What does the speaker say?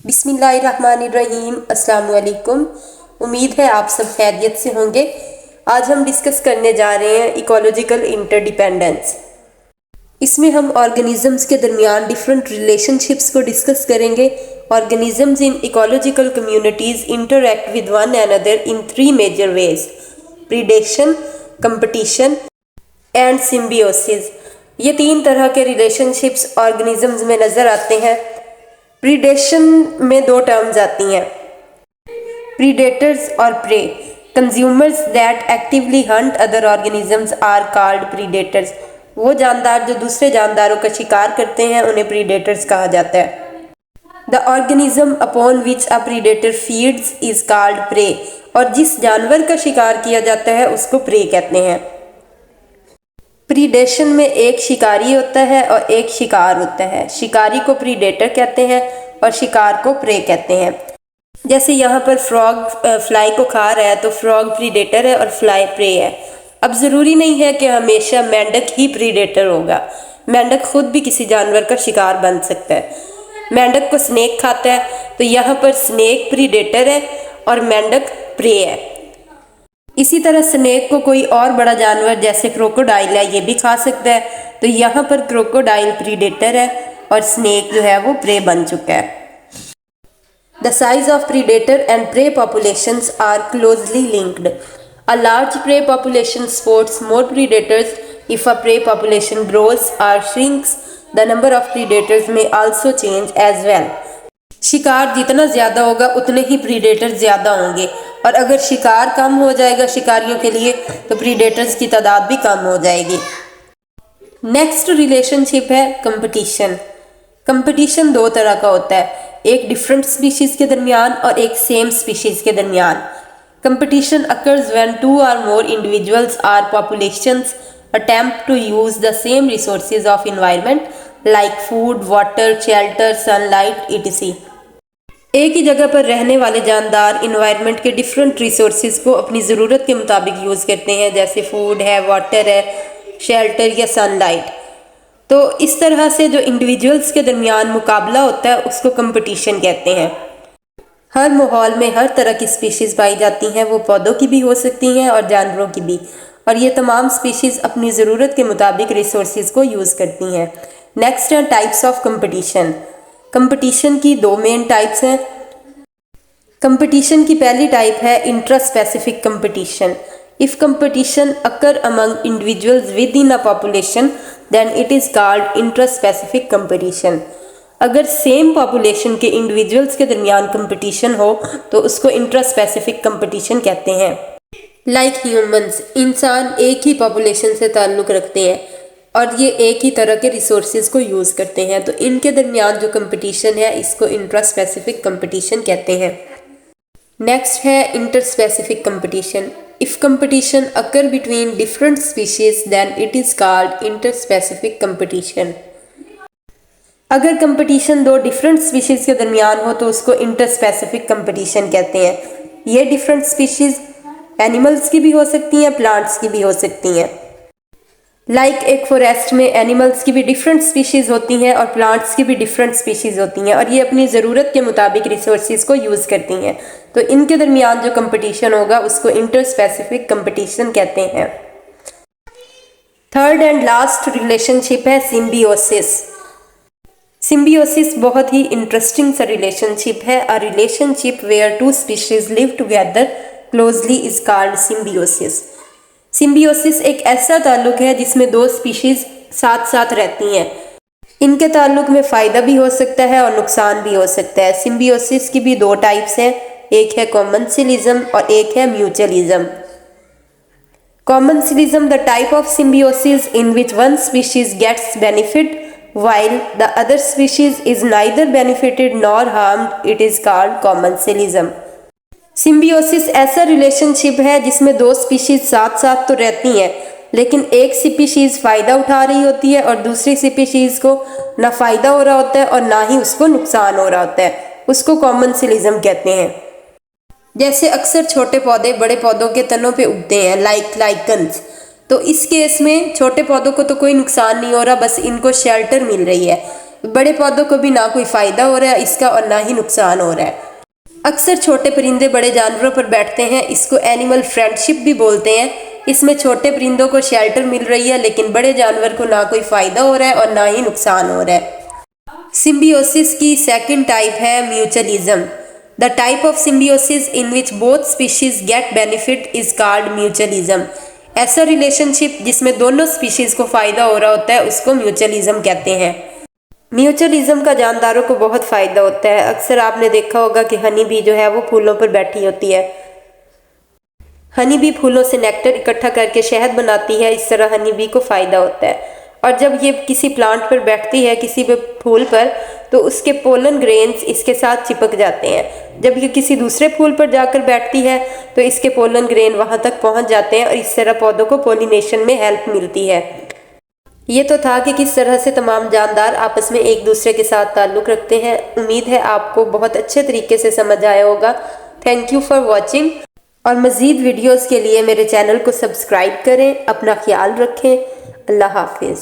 बिस्मिल्लाहिर्रहमानिर्रहीम। अस्सलाम वालेकुम। उम्मीद है आप सब खैरियत से होंगे। आज हम डिस्कस करने जा रहे हैं इकोलॉजिकल इंटरडिपेंडेंस। इसमें हम ऑर्गेनिजम्स के दरमियान डिफरेंट रिलेशनशिप्स को डिस्कस करेंगे। Organisms in ecological communities interact with one another in 3 major ways: predation, competition and symbiosis. ये 3 तरह के रिलेशनशिप्स ऑर्गेनिजम्स में नज़र आते हैं। प्रीडेशन में 2 टर्म्स आती हैं, प्रीडेटर्स और prey. Consumers that actively hunt other organisms are called predators. वो जानदार जो दूसरे जानदारों का शिकार करते हैं उन्हें प्रीडेटर्स कहा जाता है। The organism upon which a predator feeds is called prey. और जिस जानवर का शिकार किया जाता है उसको प्रे कहते हैं। प्रीडेशन में एक शिकारी होता है और एक शिकार होता है। शिकारी को प्रीडेटर कहते हैं और शिकार को प्रे कहते हैं। जैसे यहाँ पर फ्रॉग फ्लाई को खा रहा है तो फ्रॉग प्रीडेटर है और फ्लाई प्रे है। अब ज़रूरी नहीं है कि हमेशा मेंढक ही प्रीडेटर होगा। मेंढक खुद भी किसी जानवर का शिकार बन सकता है। मेंढक को स्नेक खाता है तो यहाँ पर स्नेक प्रीडेटर है और मेंढक प्रे है। इसी तरह स्नेक को कोई और बड़ा जानवर जैसे क्रोकोडाइल है ये भी खा सकता है, तो यहाँ पर क्रोकोडाइल प्रीडेटर है और स्नेक जो है वो प्रे बन चुका है। The size of predator and prey populations are closely linked. A large prey population supports more predators. If a prey population grows or shrinks, the number of predators may also change as well. शिकार जितना ज़्यादा होगा उतने ही predator ज़्यादा होंगे, और अगर शिकार कम हो जाएगा शिकारियों के लिए तो प्रीडेटर्स की तादाद भी कम हो जाएगी। नेक्स्ट रिलेशनशिप है कंपटीशन। कंपटीशन 2 तरह का होता है, एक डिफरेंट स्पीशीज़ के दरमियान और एक सेम स्पीशीज़ के दरमियान। Competition occurs when 2 or more individuals or populations attempt to use the same resources of environment like food, water, shelter, sunlight, etc. एक ही जगह पर रहने वाले जानदार इन्वायरमेंट के डिफरेंट रिसोर्सेज को अपनी ज़रूरत के मुताबिक यूज़ करते हैं, जैसे फूड है, वाटर है, शेल्टर या सनलाइट। तो इस तरह से जो इंडिविजुअल्स के दरमियान मुकाबला होता है उसको कंपटीशन कहते हैं। हर माहौल में हर तरह की स्पीशीज़ पाई जाती हैं, वो पौधों की भी हो सकती हैं और जानवरों की भी, और ये तमाम स्पीशीज़ अपनी ज़रूरत के मुताबिक रिसोर्सेज को यूज़ करती हैं। नेक्स्ट है टाइप्स ऑफ कंपटीशन। कंपटीशन की 2 मेन टाइप्स हैं। कंपटीशन की पहली टाइप है intra specific competition. If competition occur among individuals within a population, then it is called intraspecific competition. अगर सेम पॉपुलेशन के इंडिविजुअल्स के दरमियान कंपटीशन हो तो उसको इंट्रास्पेसिफिक कंपटीशन कहते हैं। लाइक ह्यूमंस, इंसान एक ही पॉपुलेशन से ताल्लुक़ रखते हैं और ये एक ही तरह के रिसोर्सेज को यूज़ करते हैं, तो इनके दरमियान जो कंपटीशन है इसको इंट्रास्पेसिफिक कंपटीशन कहते हैं। नेक्स्ट है interspecific competition. If competition occur between different species, then it is called interspecific competition. अगर कंपटीशन 2 डिफरेंट स्पीशीज़ के दरमियान हो तो उसको इंटरस्पेसिफिक कंपटीशन कहते हैं। ये डिफरेंट स्पीशीज़ एनिमल्स की भी हो सकती हैं, प्लांट्स की भी हो सकती हैं। लाइक एक फॉरेस्ट में एनिमल्स की भी डिफरेंट स्पीशीज़ होती हैं और प्लांट्स की भी डिफरेंट स्पीशीज़ होती हैं, और ये अपनी ज़रूरत के मुताबिक रिसोर्सेज को यूज़ करती हैं, तो इनके दरमियान जो कंपटीशन होगा उसको इंटरस्पेसिफिक कंपटीशन कहते हैं। थर्ड एंड लास्ट रिलेशनशिप है सिम्बियोसिस। सिम्बियोसिस बहुत ही इंटरेस्टिंग सा रिलेशनशिप है। A relationship where 2 species live together closely is called symbiosis. Symbiosis एक ऐसा ताल्लुक है जिसमें 2 स्पीशीज साथ साथ रहती हैं। इनके ताल्लुक में फ़ायदा भी हो सकता है और नुकसान भी हो सकता है। सिम्बियोसिस की भी 2 टाइप्स हैं, एक है कॉमन्सिलिज्म और एक है mutualism. Commensalism the type of symbiosis in which one species gets benefit while the other species is neither benefited nor harmed, it is called commensalism. Symbiosis ऐसा रिलेशनशिप है जिसमें 2 स्पीशीज साथ साथ तो रहती हैं, लेकिन एक स्पीशीज फ़ायदा उठा रही होती है और दूसरी स्पीशीज को ना फ़ायदा हो रहा होता है और ना ही उसको नुकसान हो रहा होता है, उसको कॉमन्सिलिज्म कहते हैं। जैसे अक्सर छोटे पौधे बड़े पौधों के तनों पे उगते हैं, लाइक लाइकन्स, तो इस केस में छोटे पौधों को तो कोई नुकसान नहीं हो रहा, बस इनको शेल्टर मिल रही है। बड़े पौधों को भी ना कोई फ़ायदा हो रहा है इसका और ना ही नुकसान हो रहा है। अक्सर छोटे परिंदे बड़े जानवरों पर बैठते हैं, इसको एनिमल फ्रेंडशिप भी बोलते हैं। इसमें छोटे परिंदों को शेल्टर मिल रही है लेकिन बड़े जानवर को ना कोई फ़ायदा हो रहा है और ना ही नुकसान हो रहा है। सिम्बियोसिस की सेकंड टाइप है mutualism. The type of symbiosis in which both species get benefit is called mutualism. ऐसा रिलेशनशिप जिसमें दोनों स्पीशीज को फ़ायदा हो रहा होता है उसको म्यूचुअलिज्म कहते हैं। म्यूचुअलिज्म का जानदारों को बहुत फ़ायदा होता है। अक्सर आपने देखा होगा कि हनी बी जो है वो फूलों पर बैठी होती है। हनी बी फूलों से नेक्टर इकट्ठा करके शहद बनाती है, इस तरह हनी बी को फ़ायदा होता है। और जब ये किसी प्लांट पर बैठती है, किसी भी फूल पर, तो उसके पोलन ग्रेन्स इसके साथ चिपक जाते हैं। जब ये किसी दूसरे फूल पर जाकर बैठती है तो इसके पोलन ग्रेन वहाँ तक पहुँच जाते हैं और इस तरह पौधों को पोलिनेशन में हेल्प मिलती है। ये तो था कि किस तरह से तमाम जानदार आपस में एक दूसरे के साथ ताल्लुक़ रखते हैं। उम्मीद है आपको बहुत अच्छे तरीके से समझ आया होगा। Thank you for watching. और मज़ीद वीडियोज़ के लिए मेरे चैनल को सब्सक्राइब करें। अपना ख्याल रखें। अल्लाह हाफिज़।